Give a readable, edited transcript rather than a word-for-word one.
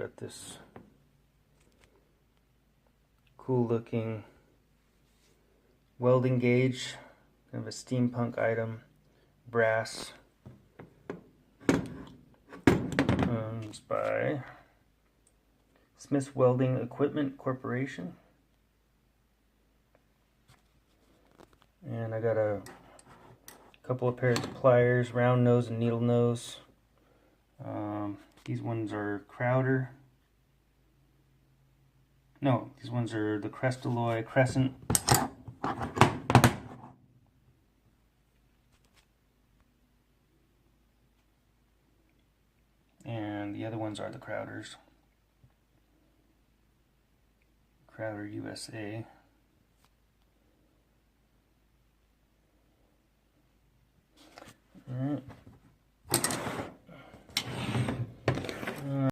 got this cool looking welding gauge, kind of a steampunk item, brass. It's by Smith Welding Equipment Corporation. And I got a couple of pairs of pliers, round nose and needle nose. These ones are Kraeuter. No, these ones are the Crescent. And the other ones are the Krauters. Kraeuter USA. All right.